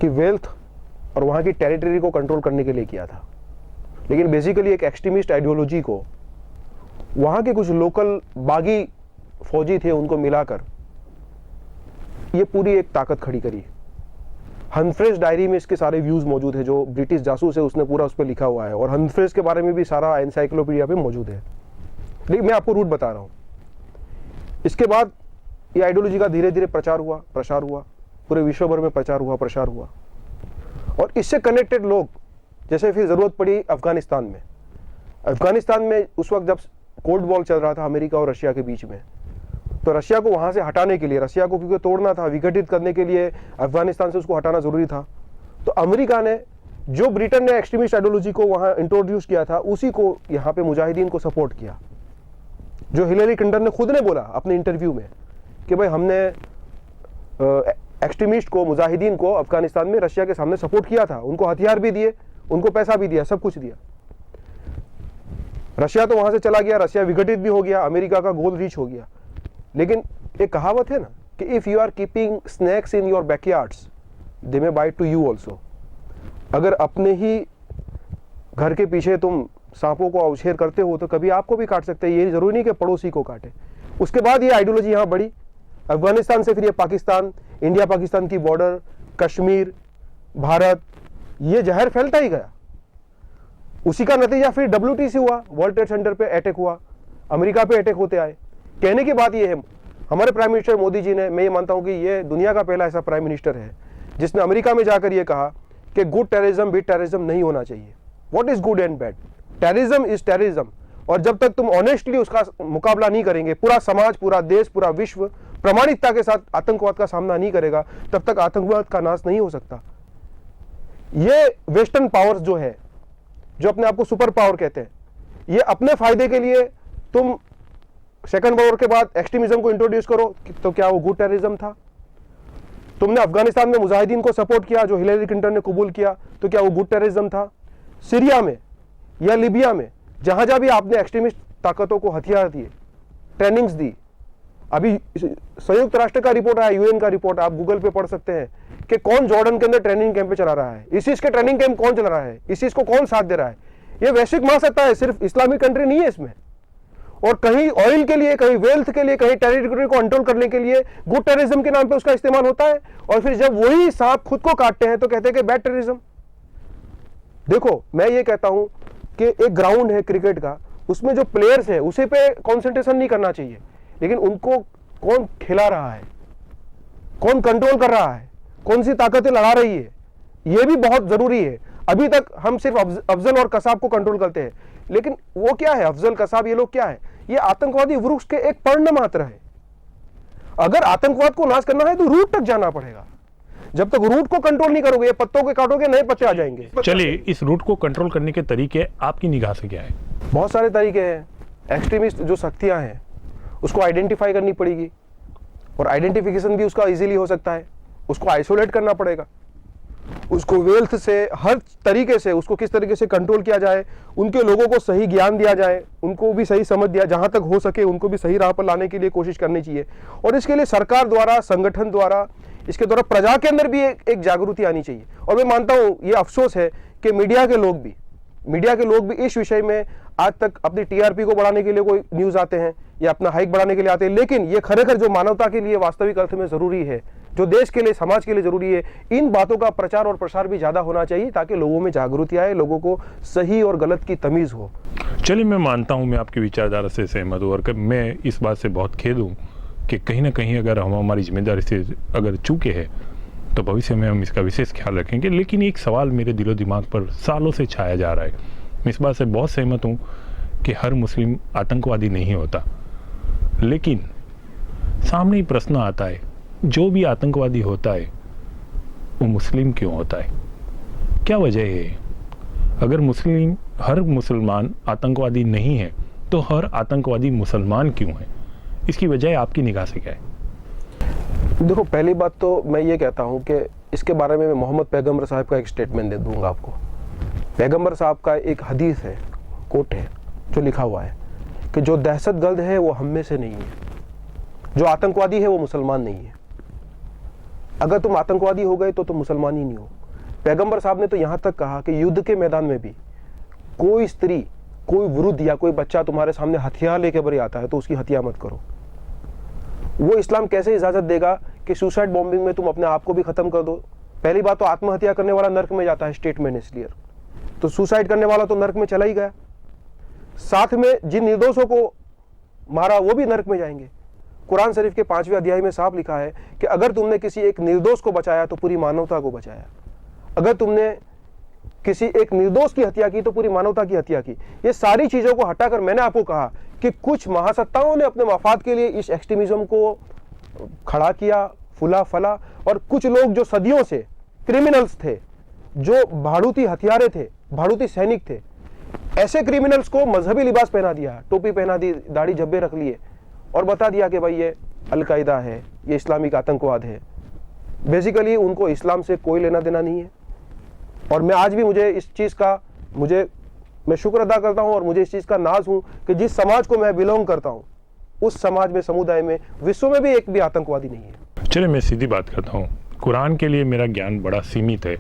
कि वेल्थ और वहाँ की टेरिटरी को कंट्रोल करने के लिए किया था, लेकिन बेसिकली एक एक्सट्रीमिस्ट आइडियोलॉजी को वहाँ के कुछ लोकल बागी फौजी थे उनको मिलाकर ये पूरी एक ताकत खड़ी करी। हम्फ्रेज डायरी में इसके सारे व्यूज मौजूद है, जो ब्रिटिश जासूस है उसने पूरा उस पर लिखा हुआ है, और हम्फ्रेज के बारे में भी सारा एनसाइक्लोपीडिया पे मौजूद है। लेकिन मैं आपको रूट बता रहा हूँ। इसके बाद ये आइडियोलॉजी का धीरे धीरे प्रसार हुआ, पूरे विश्व भर में प्रसार हुआ, और इससे कनेक्टेड लोग, जैसे फिर जरूरत पड़ी अफगानिस्तान में उस वक्त जब कोल्ड वॉर चल रहा था अमेरिका और रशिया के बीच में, तो रशिया को वहां से हटाने के लिए, रशिया को क्योंकि तोड़ना था, विघटित करने के लिए अफगानिस्तान से उसको हटाना जरूरी था, तो अमेरिका ने, जो ब्रिटेन ने एक्सट्रीमिस्ट आइडियोलॉजी को वहां इंट्रोड्यूस किया था, उसी को यहाँ पे मुजाहिदीन को सपोर्ट किया। जो हिलेरी क्लिंटन ने खुद ने बोला अपने इंटरव्यू में कि भाई हमने एक्सट्रीमिस्ट को, मुजाहिदीन को अफगानिस्तान में रशिया के सामने सपोर्ट किया था, उनको हथियार भी दिए, उनको पैसा भी दिया, सब कुछ दिया। रशिया तो वहां से चला गया, रशिया विघटित भी हो गया, अमेरिका का गोल रीच हो गया। लेकिन एक कहावत है ना कि if you are keeping snakes in your backyards they may bite to you also. अगर अपने ही घर के पीछे तुम सांपों को अवशेर करते हो तो कभी आपको भी काट सकते हैं, ये जरूरी नहीं कि पड़ोसी को काटे। उसके बाद ये आइडियोलॉजी यहाँ बढ़ी, अफगानिस्तान से फिर ये पाकिस्तान, इंडिया पाकिस्तान की बॉर्डर, कश्मीर, भारत, ये जहर फैलता ही गया। उसी का नतीजा फिर WTC हुआ, वर्ल्ड ट्रेड सेंटर पे अटैक हुआ, अमेरिका पे अटैक होते आए। कहने की बात ये है, हमारे प्राइम मिनिस्टर मोदी जी ने, मैं ये मानता हूं कि ये दुनिया का पहला ऐसा प्राइम मिनिस्टर है जिसने अमेरिका में जाकर ये कहा कि गुड टेररिज्म बिड टेररिज्म नहीं होना चाहिए। What is good and bad? Terrorism is terrorism, और जब तक तुम ऑनेस्टली उसका मुकाबला नहीं करेंगे, पूरा समाज, पूरा देश, पूरा विश्व प्रामाणिकता के साथ आतंकवाद का सामना नहीं करेगा, तब तक आतंकवाद का नाश नहीं हो सकता। ये वेस्टर्न पावर्स जो है, जो अपने आप को सुपर पावर कहते हैं, ये अपने फायदे के लिए तुम सेकंड वर्ल्ड वॉर के बाद एक्सट्रीमिज्म को इंट्रोड्यूस करो, तो क्या वो गुड टेररिज्म था? तुमने अफगानिस्तान में मुजाहिदीन को सपोर्ट किया, जो हिलेरी क्लिंटन ने कबूल किया, तो क्या वो गुड टेररिज्म था? सीरिया में या लीबिया में, जहां जहां भी आपने एक्सट्रीमिस्ट ताकतों को हथियार दिए, ट्रेनिंग्स दी, अभी संयुक्त राष्ट्र का रिपोर्ट आया, UN का रिपोर्ट, आप गूगल पे पढ़ सकते हैं कि कौन जॉर्डन के अंदर ट्रेनिंग कैंप पे चला रहा है, ISIS के ट्रेनिंग कैंप कौन चला रहा है, ISIS को कौन साथ दे रहा है। ये वैश्विक महासत्ता है, सिर्फ इस्लामिक कंट्री नहीं है इसमें। और कहीं ऑयल के लिए, कहीं वेल्थ के लिए, कहीं टेरिटरी को कंट्रोल करने के लिए गुड टेररिज्म के नाम पे उसका इस्तेमाल होता है, और फिर जब वही सांप खुद को काटते हैं तो कहते हैं कि बैड टेररिज्म। देखो, मैं ये कहता हूं कि एक ग्राउंड है क्रिकेट का, उसमें जो प्लेयर्स है उसी पे कॉन्सेंट्रेशन नहीं करना चाहिए, लेकिन उनको कौन खिला रहा है, कौन कंट्रोल कर रहा है, कौन सी ताकतें लड़ा रही है, ये भी बहुत जरूरी है। अभी तक हम सिर्फ अफजल और कसाब को कंट्रोल करते हैं, लेकिन वो क्या है, अफजल, कसाब, ये लोग क्या है? ये आतंकवादी वृक्ष के एक पर्ण मात्र है। अगर आतंकवाद को नाश करना है तो रूट तक जाना पड़ेगा। जब तक रूट को कंट्रोल नहीं करोगे, ये पत्तों के काटोगे, नए पत्ते आ जाएंगे। चलिए, इस रूट को कंट्रोल करने के तरीके आपकी निगाह से क्या है? बहुत सारे तरीके हैं। एक्सट्रीमिस्ट जो शक्तियां हैं उसको आइडेंटिफाई करनी पड़ेगी, और आइडेंटिफिकेशन भी उसका इजीली हो सकता है। उसको आइसोलेट करना पड़ेगा, उसको वेल्थ से, हर तरीके से उसको किस तरीके से कंट्रोल किया जाए, उनके लोगों को सही ज्ञान दिया जाए, उनको भी सही समझ दिया, जहां तक हो सके उनको भी सही राह पर लाने के लिए कोशिश करनी चाहिए। और इसके लिए सरकार द्वारा, संगठन द्वारा, इसके द्वारा प्रजा के अंदर भी एक जागृति आनी चाहिए। और मैं मानता हूं, ये अफसोस है कि मीडिया के लोग भी इस विषय में आज तक अपनी TRP को बढ़ाने के लिए कोई न्यूज आते हैं या अपना हाइक बढ़ाने के लिए आते हैं, लेकिन ये खरेखर जो मानवता के लिए वास्तविक अर्थ में जरूरी है, जो देश के लिए, समाज के लिए जरूरी है, इन बातों का प्रचार और प्रसार भी ज्यादा होना चाहिए, ताकि लोगों में जागृति आए, लोगों को सही और गलत की तमीज हो। चलिए, मैं मानता हूं, मैं आपकी विचारधारा से सहमत हूं, और मैं इस बात से बहुत खेद हूं कि कहीं ना कहीं अगर हम हमारी जिम्मेदारी से अगर चूके हैं तो भविष्य में हम इसका विशेष ख्याल रखेंगे। लेकिन एक सवाल मेरे दिलो दिमाग पर सालों से छाया जा रहा है। मैं इस बात से बहुत सहमत हूँ कि हर मुस्लिम आतंकवादी नहीं होता, लेकिन सामने ही प्रश्न आता है, जो भी आतंकवादी होता है वो मुस्लिम क्यों होता है? क्या वजह है? अगर हर मुसलमान आतंकवादी नहीं है तो हर आतंकवादी मुसलमान क्यों है? इसकी वजह आपकी निगाह से क्या है? देखो, पहली बात तो मैं ये कहता हूँ कि इसके बारे में मैं मोहम्मद पैगंबर साहब का एक स्टेटमेंट दे दूंगा आपको। पैगंबर साहब का एक हदीस है, कोट है, जो लिखा हुआ है कि जो दहशतगर्द है वो हम में से नहीं है, जो आतंकवादी है वो मुसलमान नहीं है। अगर तुम आतंकवादी हो गए तो तुम मुसलमान ही नहीं हो। पैगंबर साहब ने तो यहां तक कहा कि युद्ध के मैदान में भी कोई स्त्री, कोई वृद्ध या कोई बच्चा तुम्हारे सामने हथियार लेके बरे आता है तो उसकी हत्या मत करो। वो इस्लाम कैसे इजाजत देगा कि सुसाइड बॉम्बिंग में तुम अपने आप को भी खत्म कर दो? पहली बात तो आत्महत्या करने वाला नर्क में जाता है, स्टेटमेंट इसलिए, तो सुसाइड करने वाला तो नर्क में चला ही गया। साथ में जिन निर्दोषों को मारा वो भी नर्क में जाएंगे। कुरान शरीफ के 5वें अध्याय में साफ लिखा है कि अगर तुमने किसी एक निर्दोष को बचाया तो पूरी मानवता को बचाया, अगर तुमने किसी एक निर्दोष की हत्या की तो पूरी मानवता की हत्या की। ये सारी चीजों को हटाकर मैंने आपको कहा कि कुछ महासत्ताओं ने अपने मफाद के लिए इस एक्सट्रीमिज्म को खड़ा किया, फुला फला, और कुछ लोग जो सदियों से क्रिमिनल्स थे, जो भाड़ूती हथियारे थे, भाड़ूती सैनिक थे, ऐसे क्रिमिनल्स को मजहबी लिबास पहना दिया, टोपी पहना दी, दाढ़ी झब्बे रख लिए और बता दिया कि भाई ये अलकायदा है, ये इस्लामिक आतंकवाद है। बेसिकली उनको इस्लाम से कोई लेना देना नहीं है। और मैं आज भी मुझे इस चीज़ का मैं शुक्र अदा करता हूं और मुझे इस चीज़ का नाज हूं कि जिस समाज को मैं बिलोंग करता हूं उस समाज में, समुदाय में, विश्व में भी एक भी आतंकवादी नहीं है। चलिए मैं सीधी बात करता हूँ, कुरान के लिए मेरा ज्ञान बड़ा सीमित है,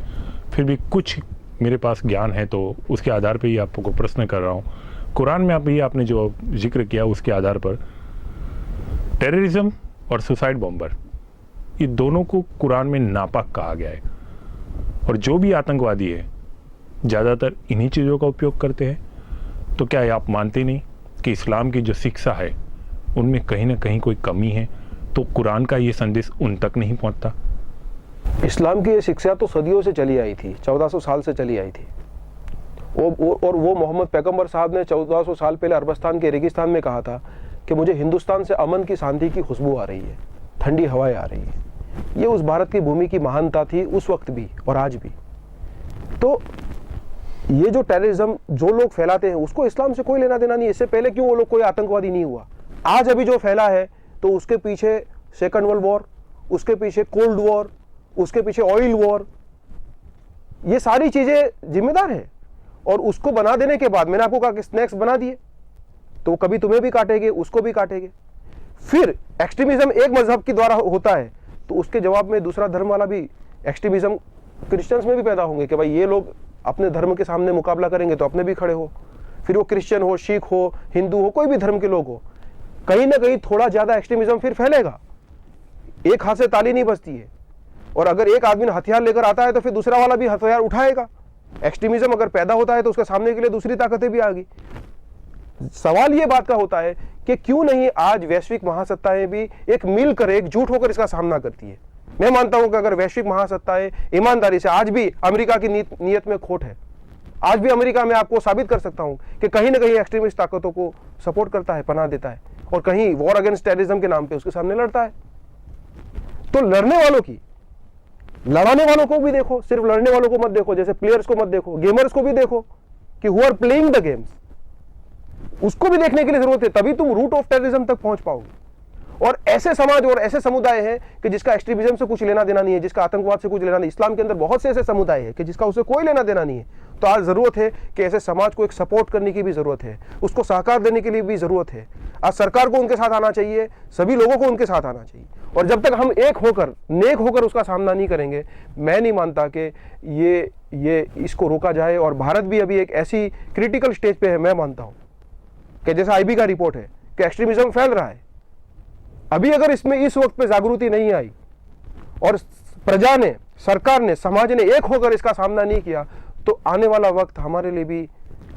फिर भी कुछ मेरे पास ज्ञान है तो उसके आधार पे ही आपको प्रश्न कर रहा हूँ। कुरान में आपने जो जिक्र किया उसके आधार पर टेररिज्म और सुसाइड बॉम्बर, ये दोनों को कुरान में नापाक कहा गया है, और जो भी आतंकवादी है ज़्यादातर इन्हीं चीज़ों का उपयोग करते हैं। तो क्या आप मानते नहीं कि इस्लाम की जो शिक्षा है उनमें कहीं ना कहीं कोई कमी है? तो कुरान का ये संदेश उन तक नहीं पहुंचता? इस्लाम की ये शिक्षा तो सदियों से चली आई थी, 1400 साल से चली आई थी। और वो मोहम्मद पैगंबर साहब ने 1400 साल पहले अरबस्तान के रेगिस्तान में कहा था कि मुझे हिंदुस्तान से अमन की, शांति की खुशबू आ रही है, ठंडी हवाएं आ रही है। ये उस भारत की भूमि की महानता थी उस वक्त भी और आज भी। तो ये जो टेररिज्म जो लोग फैलाते हैं उसको इस्लाम से कोई लेना देना नहीं। इससे पहले क्यों वो लोग कोई आतंकवादी नहीं हुआ? आज अभी जो फैला है तो उसके पीछे सेकंड वर्ल्ड वॉर, उसके पीछे कोल्ड वॉर, उसके पीछे ऑयल वॉर, ये सारी चीजें जिम्मेदार है। और उसको बना देने के बाद मैंने आपको कहा कि स्नैक्स बना दिए तो कभी तुम्हें भी काटेंगे, उसको भी काटेंगे। फिर एक्सट्रीमिज्म एक मजहब के द्वारा होता है तो उसके जवाब में दूसरा धर्म वाला भी एक्सट्रीमिज्म क्रिश्चियंस में भी पैदा होंगे कि भाई ये लोग अपने धर्म के सामने मुकाबला करेंगे तो अपने भी खड़े हो। फिर वो क्रिश्चियन हो, सिख हो, हिंदू हो, कोई भी धर्म के लोग हो, कहीं ना कहीं थोड़ा ज्यादा एक्सट्रीमिज्म फिर फैलेगा। एक हाथ से ताली नहीं बजती है, और अगर एक आदमी हथियार लेकर आता है तो फिर दूसरा वाला भी हथियार उठाएगा। एक्सट्रीमिज्म अगर पैदा होता है तो उसके सामने के लिए दूसरी ताकतें भी आ गई। सवाल ये बात का होता है कि क्यों नहीं आज वैश्विक महासत्ताएं भी एक मिलकर, एकजुट होकर इसका सामना करती है। मैं मानता हूं कि अगर वैश्विक महासत्ताएं ईमानदारी से, आज भी अमेरिका की नीयत में खोट है, आज भी अमेरिका में आपको साबित कर सकता हूं कि कहीं ना कहीं एक्सट्रीमिस्ट ताकतों को सपोर्ट करता है, पनाह देता है, और कहीं वॉर अगेंस्ट टेररिज्म के नाम पे उसके सामने लड़ता है। तो लड़ने वालों की, लड़ाने वालों को भी देखो, सिर्फ लड़ने वालों को मत देखो, जैसे प्लेयर्स को मत देखो, गेमर्स को भी देखो कि who are playing the games, उसको भी देखने के लिए जरूरत है, तभी तुम रूट ऑफ टेररिज्म तक पहुंच पाओगे। और ऐसे समाज और ऐसे समुदाय हैं कि जिसका एक्सट्रीमिज्म से कुछ लेना देना नहीं है, जिसका आतंकवाद से कुछ लेना नहीं। इस्लाम के अंदर बहुत से ऐसे समुदाय है कि जिसका उससे कोई लेना देना नहीं है। तो आज जरूरत है कि ऐसे समाज को एक सपोर्ट करने की भी जरूरत है, उसको सहकार देने के लिए भी जरूरत है। आज सरकार को उनके साथ आना चाहिए, सभी लोगों को उनके साथ आना चाहिए। और जब तक हम एक होकर, नेक होकर उसका सामना नहीं करेंगे, मैं नहीं मानता कि ये इसको रोका जाए। और भारत भी अभी एक ऐसी क्रिटिकल स्टेज पे है, मैं मानता हूं कि जैसा आईबी का रिपोर्ट है कि एक्सट्रीमिज्म फैल रहा है। अभी अगर इसमें इस वक्त पे जागृति नहीं आई और प्रजा ने, सरकार ने, समाज ने एक होकर इसका सामना नहीं किया, तो आने वाला वक्त हमारे लिए भी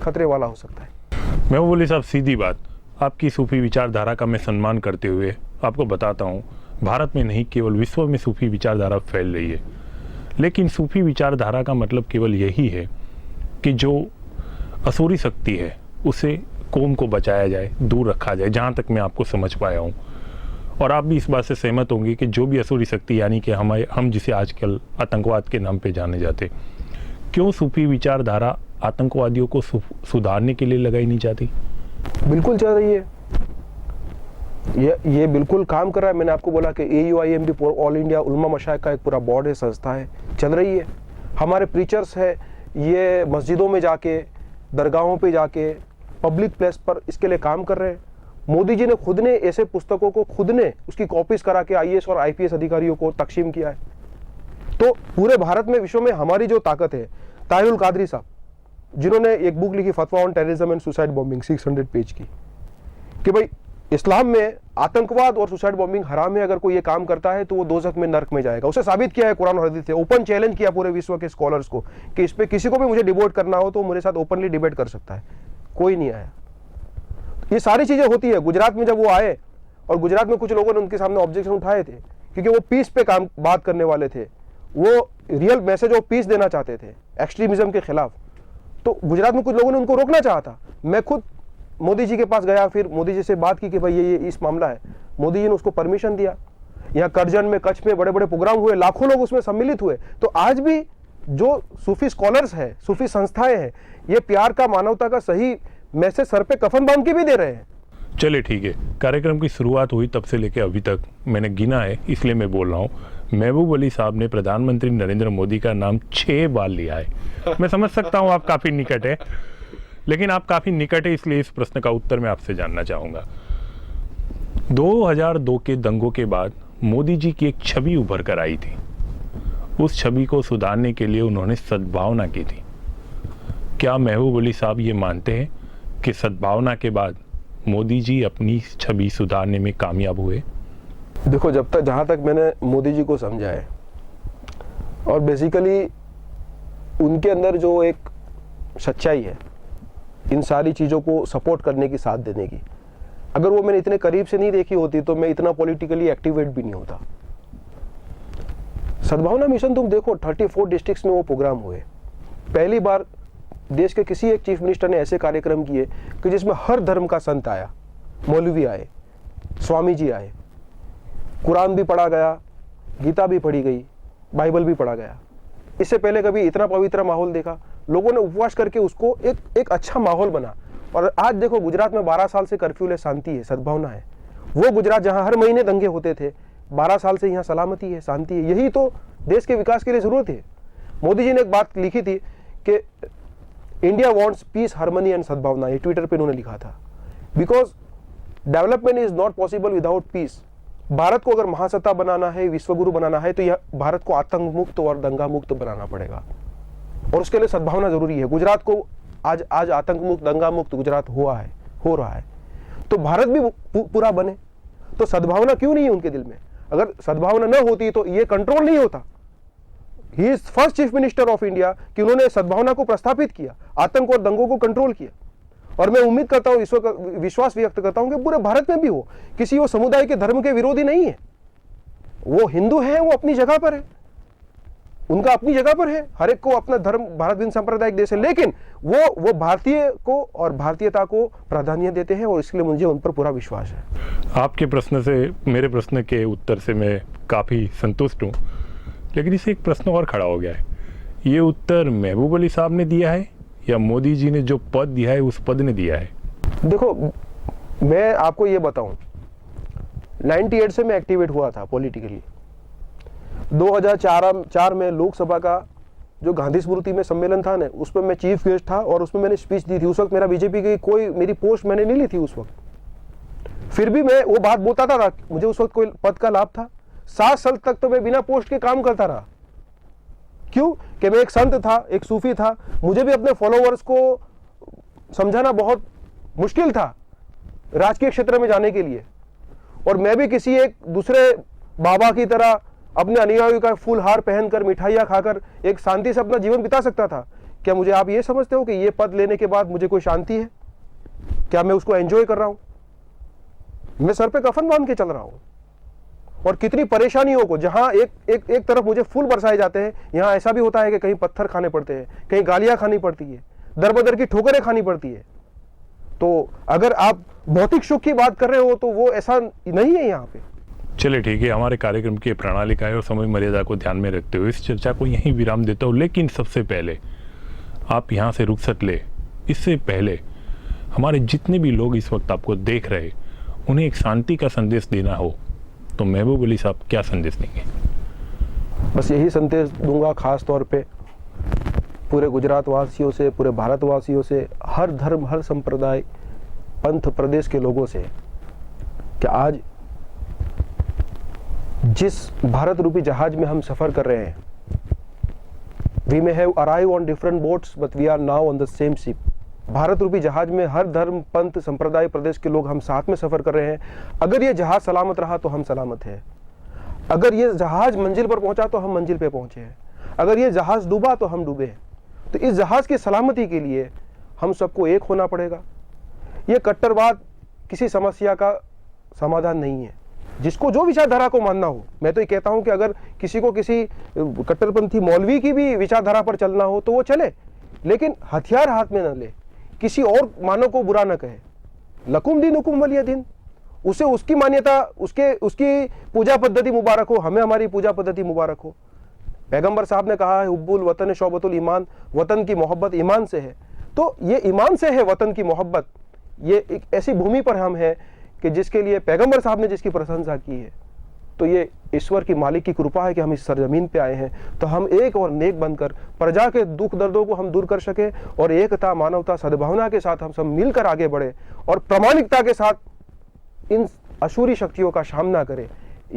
खतरे वाला हो सकता है। मैं बोले साहब सीधी बात, आपकी सूफी विचारधारा का मैं सम्मान करते हुए आपको बताता हूँ, भारत में नहीं केवल विश्व में सूफी विचारधारा फैल रही है। लेकिन सूफी विचारधारा का मतलब केवल यही है कि जो असुरी शक्ति है उसे कौम को बचाया जाए, दूर रखा जाए, जहाँ तक मैं आपको समझ पाया हूँ। और आप भी इस बात से सहमत होंगे कि जो भी असुरी शक्ति, यानी कि हम जिसे आजकल आतंकवाद के नाम पे जाने जाते, क्यों सूफी विचारधारा आतंकवादियों को सुधारने के लिए लगाई नहीं जाती? बिल्कुल चल रही है, ये बिल्कुल काम कर रहा है। मैंने आपको बोला कि AUIMD ऑल इंडिया उलमा मशाइख का एक पूरा बोर्ड है, संस्था है, चल रही है। हमारे प्रीचर्स है, ये मस्जिदों में जाके, दरगाहों पे जाके, पब्लिक प्लेस पर इसके लिए काम कर रहे हैं। मोदी जी ने खुद ने ऐसे पुस्तकों को खुद ने उसकी कॉपीज करा के IAS और IPS अधिकारियों को तकसीम किया है। तो पूरे भारत में, विश्व में हमारी जो ताकत है, ताहिरुल कादरी साहब जिन्होंने एक बुक लिखी फतवा on terrorism and suicide bombing 600 page की, कि भाई इस्लाम में आतंकवाद और सुसाइड बॉम्बिंग हराम है, अगर कोई ये काम करता है तो वो दोज़ख में, नर्क में जाएगा। उसे साबित किया है कुरान और हदीस से, ओपन चैलेंज किया पूरे विश्व के स्कॉलर्स को कि इस पे किसी को भी मुझे डिबेट करना हो तो मेरे साथ ओपनली डिबेट कर सकता है। कोई नहीं आया। ये सारी चीजें होती है। गुजरात में जब वो आए और गुजरात में कुछ लोगों ने उनके सामने ऑब्जेक्शन उठाए थे क्योंकि वो पीस पे काम बात करने वाले थे, वो रियल मैसेज ऑफ पीस देना चाहते थे एक्सट्रीमिज्म के खिलाफ। तो गुजरात में कुछ लोगों ने उनको रोकना चाहा था। मैं खुद मोदी जी के पास गया, फिर मोदी जी से बात की कि भाई ये इस मामला है। मोदी जी ने उसको परमिशन दिया। यहाँ करजन में, कच्छ में बड़े बड़े प्रोग्राम हुए, लाखों लोग उसमें सम्मिलित हुए। तो आज भी जो सूफी स्कॉलर्स हैं, सूफी संस्थाएं हैं, ये प्यार का, मानवता का सही मैसेज सर पे कफन बांध के भी दे रहे हैं। चले ठीक है, कार्यक्रम की शुरुआत हुई तब से लेकर अभी तक मैंने गिना है, इसलिए मैं बोल रहा हूँ। महबूब अली साहब ने प्रधानमंत्री नरेंद्र मोदी का नाम 6 बार लिया है। मैं समझ सकता हूँ आप काफ़ी निकट है, लेकिन आप काफ़ी निकट है, इसलिए इस प्रश्न का उत्तर मैं आपसे जानना चाहूँगा। 2002 के दंगों के बाद मोदी जी की एक छवि उभर कर आई थी। उस छवि को सुधारने के लिए उन्होंने सद्भावना की थी। क्या महबूब अली साहब ये मानते हैं कि सद्भावना के बाद मोदी जी अपनी छवि सुधारने में कामयाब हुए? देखो, जब तक, जहाँ तक मैंने मोदी जी को समझा है, और बेसिकली उनके अंदर जो एक सच्चाई है इन सारी चीज़ों को सपोर्ट करने की, साथ देने की, अगर वो मैंने इतने करीब से नहीं देखी होती तो मैं इतना पॉलिटिकली एक्टिवेट भी नहीं होता। सद्भावना मिशन तुम देखो, 34 डिस्ट्रिक्ट्स में वो प्रोग्राम हुए। पहली बार देश के किसी एक चीफ मिनिस्टर ने ऐसे कार्यक्रम किए कि जिसमें हर धर्म का संत आया, मौलवी आए, स्वामी जी आए, कुरान भी पढ़ा गया, गीता भी पढ़ी गई, बाइबल भी पढ़ा गया। इससे पहले कभी इतना पवित्र माहौल देखा? लोगों ने उपवास करके उसको एक अच्छा माहौल बना। और आज देखो, गुजरात में 12 साल से कर्फ्यू है, शांति है, सद्भावना है। वो गुजरात जहां हर महीने दंगे होते थे, 12 साल से यहाँ सलामती है, शांति है। यही तो देश के विकास के लिए जरूरत है। मोदी जी ने एक बात लिखी थी कि India wants peace, harmony and सद्भावना। ये ट्विटर पे उन्होंने लिखा था। Because development is not possible without peace. Bharat को अगर महासत्ता बनाना है, विश्वगुरु बनाना है, तो यह भारत को आतंक मुक्त और दंगा मुक्त बनाना पड़ेगा, और उसके लिए सद्भावना जरूरी है। गुजरात को आज आतंक मुक्त, दंगा मुक्त गुजरात हो रहा है। तो भारत भी पूरा बने, तो सद्भावना क्यों नहीं है उनके दिल में? अगर सद्भावना न होती तो ये कंट्रोल नहीं होता। He is first chief minister of India कि उन्होंने सद्भावना को प्रस्थापित किया, आतंक और दंगों को कंट्रोल किया। और मैं उम्मीद करता हूं, विश्वास व्यक्त करता हूं कि पूरे भारत में भी हो, किसी वो समुदाय के धर्म के विरोधी नहीं है। वो हिंदू है, वो अपनी जगह पर है, उनका अपनी जगह पर है, हर एक को अपना धर्म, भारत विभिन्न सांप्रदायिक देश है, लेकिन वो भारतीय को और भारतीयता को प्राधान्य देते हैं, और इसलिए मुझे उन पर पूरा विश्वास है। आपके प्रश्न से, मेरे प्रश्न के उत्तर से मैं काफ़ी संतुष्ट हूँ, लेकिन इससे एक प्रश्न और खड़ा हो गया है। ये उत्तर महबूब अली साहब ने दिया है या मोदी जी ने जो पद दिया है उस पद ने दिया है? देखो, मैं आपको ये बताऊं, 98 से मैं एक्टिवेट हुआ था पॉलिटिकली। 2004 में लोकसभा का जो गांधी स्मृति में सम्मेलन था ना, उसमें मैं चीफ गेस्ट था और उसमें मैंने स्पीच दी थी। उस वक्त मेरा बीजेपी की कोई, मेरी पोस्ट मैंने नहीं ली थी उस वक्त। फिर भी मैं वो बात बोलता था, मुझे उस वक्त कोई पद का लाभ था। 7 साल तक तो मैं बिना पोस्ट के काम करता रहा। क्यों? कि मैं एक संत था, एक सूफी था। मुझे भी अपने फॉलोअर्स को समझाना बहुत मुश्किल था राजकीय क्षेत्र में जाने के लिए, और मैं भी किसी एक दूसरे बाबा की तरह अपने अनुयायियों का फूल हार पहनकर, मिठाइयाँ खाकर एक शांति से अपना जीवन बिता सकता था। क्या मुझे आप ये समझते हो कि ये पद लेने के बाद मुझे कोई शांति है? क्या मैं उसको एंजॉय कर रहा हूं? मैं सर पे कफन बांध के चल रहा हूं, और कितनी परेशानियों को, जहां एक तरफ मुझे फूल बरसाए जाते हैं, यहां ऐसा भी होता है कि कहीं पत्थर खाने पड़ते हैं, कहीं गालियां खानी पड़ती है, दर बदर की ठोकरें खानी पड़ती है। तो अगर आप भौतिक सुख की बात कर रहे हो तो वो ऐसा नहीं है यहाँ पे। चलिए ठीक है, हमारे कार्यक्रम की प्रणालिका है और समय मर्यादा को ध्यान में रखते हुए इस चर्चा को यहीं विराम देता हूँ। लेकिन सबसे पहले आप यहाँ से रुखसत ले, इससे पहले हमारे जितने भी लोग इस वक्त आपको देख रहे, उन्हें एक शांति का संदेश देना हो तो महबूब अली साहब क्या संदेश देंगे? बस यही संदेश दूंगा, खास तौर पे पूरे गुजरात वासियों से, पूरे भारतवासियों से, हर धर्म, हर संप्रदाय, पंथ, प्रदेश के लोगों से, कि आज जिस भारत रूपी जहाज में हम सफर कर रहे हैं, we may have arrive on different boats but we are now on the same ship. Bharat रूपी जहाज में हर धर्म, पंथ, संप्रदाय, प्रदेश के लोग हम साथ में सफर कर रहे हैं। अगर ये जहाज सलामत रहा तो हम सलामत हैं, अगर ये जहाज मंजिल पर पहुंचा तो हम मंजिल पे पहुंचे हैं, अगर ये जहाज डूबा तो हम डूबे हैं। तो इस जहाज की सलामती के लिए हम सबको एक होना पड़ेगा। ये कट्टरवाद किसी समस्या का समाधान नहीं है। जिसको जो विचारधारा को मानना हो, मैं तो ये कहता हूं कि अगर किसी को किसी कट्टरपंथी मौलवी की भी विचारधारा पर चलना हो तो वो चले, लेकिन हथियार हाथ में न ले, किसी और मानव को बुरा न कहे। लकुम दिन हुकुम वलिय दिन, उसे उसकी मान्यता, उसकी पूजा पद्धति मुबारक हो, हमें हमारी पूजा पद्धति मुबारक हो। पैगंबर साहब ने कहा है हुब्बुल वतन शौबतुल ईमान, वतन की मोहब्बत ईमान से है। तो ये ईमान से है वतन की मोहब्बत। ये एक ऐसी भूमि पर हम हैं कि जिसके लिए पैगंबर साहब ने जिसकी प्रशंसा की है, तो ये ईश्वर की मालिक की कृपा है कि हम इस सरजमीन पे आए हैं। तो हम एक और नेक बनकर प्रजा के दुख दर्दों को हम दूर कर सके और एकता, मानवता, सद्भावना के साथ हम सब मिलकर आगे बढ़े और प्रामाणिकता के साथ इन अशूरी शक्तियों का सामना करें।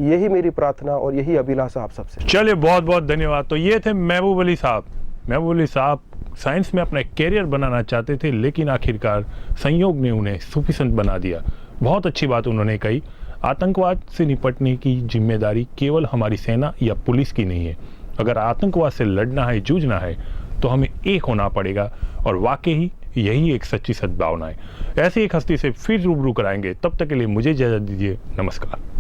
यही मेरी प्रार्थना और यही अभिलाषा आप सबसे। चलिए, बहुत बहुत धन्यवाद। तो ये थे महबूब अली साहब। महबूब अली साहब साइंस में अपना कैरियर बनाना चाहते थे, लेकिन आखिरकार संयोग ने उन्हें सूफी संत बना दिया। बहुत अच्छी बात उन्होंने कही। आतंकवाद से निपटने की जिम्मेदारी केवल हमारी सेना या पुलिस की नहीं है। अगर आतंकवाद से लड़ना है, जूझना है, तो हमें एक होना पड़ेगा और वाकई यही एक सच्ची सद्भावना है। ऐसी एक हस्ती से फिर रूबरू कराएंगे। तब तक के लिए मुझे इजाजत दीजिए। नमस्कार।